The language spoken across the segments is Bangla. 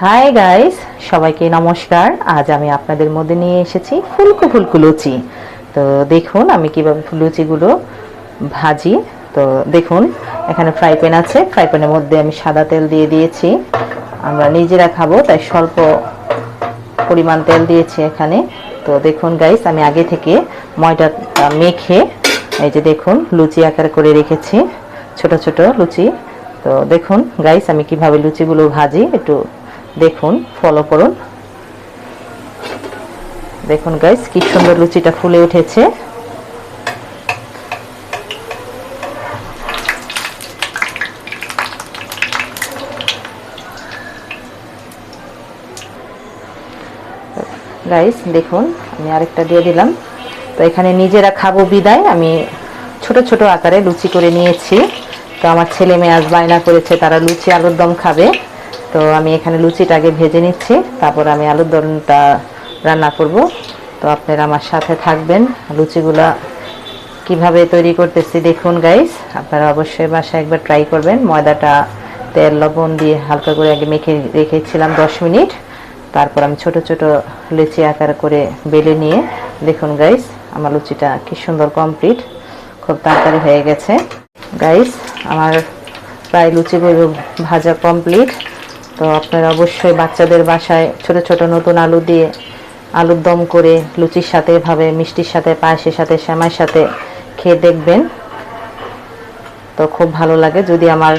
হাই গাইস, সবাইকে নমস্কার। আজ আমি আপনাদের মধ্যে নিয়ে এসেছি ফুলকো ফুলকো লুচি। তো দেখুন আমি কিভাবে লুচিগুলো ভাজি। তো দেখুন এখানে ফ্রাই প্যান আছে, ফ্রাই প্যানের মধ্যে আমি সাদা তেল দিয়ে দিয়েছি। আমরা নিজেরা খাবো তাই স্বল্প পরিমাণ তেল দিয়েছি এখানে। তো দেখুন গাইস, আমি আগে থেকে ময়দা মেখে এই যে দেখুন লুচি আকার করে রেখেছি, ছোট ছোট লুচি। তো দেখুন গাইস আমি কিভাবে লুচিগুলো ভাজি, একটু দেখুন, ফলো করুন। দেখুন গাইস কি সুন্দর লুচিটা ফুলে উঠেছে। গাইস দেখুন আমি আরেকটা দিয়ে দিলাম। তো এখানে নিজেরা খাবো বিদায় আমি ছোট ছোট আকারে লুচি করে নিয়েছি। তো আমার ছেলে মেয়ে আজ বায়না করেছে তারা লুচি আলুর দম খাবে। তো আমি এখানে লুচিটা আগে ভেজে নিচ্ছি, তারপর আমি আলুর দমটা রান্না করব। তো আপনারা আমার সাথে থাকবেন। লুচিগুলা কিভাবে তৈরি করতেছি দেখুন গাইস, আপনারা অবশ্যই বাসায় একবার ট্রাই করবেন। ময়দাটা তেল লবণ দিয়ে হালকা করে আগে মেখে রেখেছিলাম 10 মিনিট। তারপর আমি ছোট ছোট লুচি আকার করে বেলে নিয়ে দেখুন গাইস আমার লুচিটা কি সুন্দর কমপ্লিট, খুব তাড়াতাড়ি হয়ে গেছে। গাইস আমার প্রায় লুচিগুলো ভাজা কমপ্লিট। তো আপনারা অবশ্যই বাচ্চাদের বাসায় ছোট ছোট নতুন আলু দিয়ে আলুর দম করে লুচির সাথে এভাবে মিষ্টির সাথে পায়েসের সাথে সেমাইয়ের সাথে খেয়ে দেখবেন। তো খুব ভালো লাগে। যদি আমার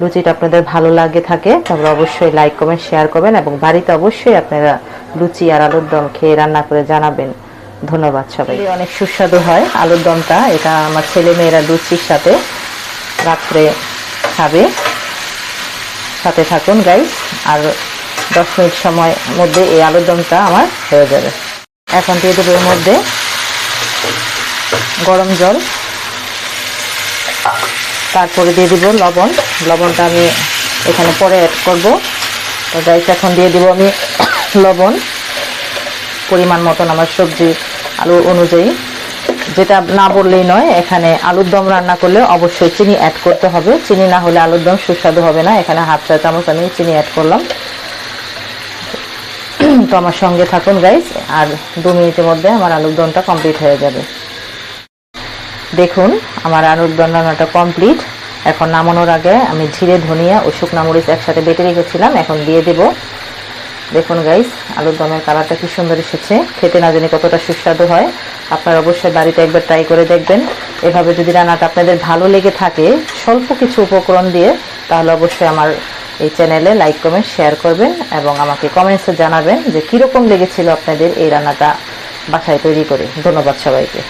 লুচিটা আপনাদের ভালো লাগে থাকে তাহলে অবশ্যই লাইক কমেন্ট শেয়ার করবেন এবং বাড়িতে অবশ্যই আপনারা লুচি আর আলুর দম খেয়ে রান্না করে জানাবেন। ধন্যবাদ সবাই। অনেক সুস্বাদু হয় আলুর দমটা, এটা আমার ছেলে মেয়েরা লুচির সাথে রাত্রে খাবে। সাথে থাকুন গাইস, আর 10 মিনিট সময় মধ্যে এই আলুর দমটা আমার হয়ে যাবে। এখন দিয়ে দেবো এর মধ্যে গরম জল, তারপরে দিয়ে দিব লবণ। লবণটা আমি এখানে পরে অ্যাড করব। তো গাইস এখন দিয়ে দিব আমি লবণ পরিমাণ মতন আমার সবজি আলু অনুযায়ী। যেটা না বললেই নয়, এখানে আলুর দম রান্না করলে অবশ্যই চিনি অ্যাড করতে হবে। চিনি না হলে আলুর দম সুস্বাদু হবে না। এখানে হাফ চা চামচ আমি চিনি অ্যাড করলাম। তো আমার সঙ্গে থাকুন গাইস, আর 2 মিনিটের মধ্যে আমার আলুর দমটা কমপ্লিট হয়ে যাবে। দেখুন আমার আলুর দম রান্নাটা কমপ্লিট। এখন নামানোর আগে আমি জিরে ধনিয়া ও শুকনো মরিচ একসাথে বেটে রেখেছিলাম, এখন দিয়ে দেব। দেখুন গাইস আলুর দমের কালারটা কি সুন্দর এসেছে, খেতে না জানি কতটা সুস্বাদু হয়। আপনারা অবশ্যই বাড়িতে একবার ট্রাই করে দেখবেন। এভাবে যদি রান্নাটা আপনাদের ভালো লেগে থাকে স্বল্প কিছু উপকরণ দিয়ে, তাহলে অবশ্যই আমার এই চ্যানেলে লাইক কমেন্ট শেয়ার করবেন এবং আমাকে কমেন্টসে জানাবেন যে কীরকম লেগেছিল আপনাদের এই রান্নাটা বাসায় তৈরি করে। ধন্যবাদ সবাইকে।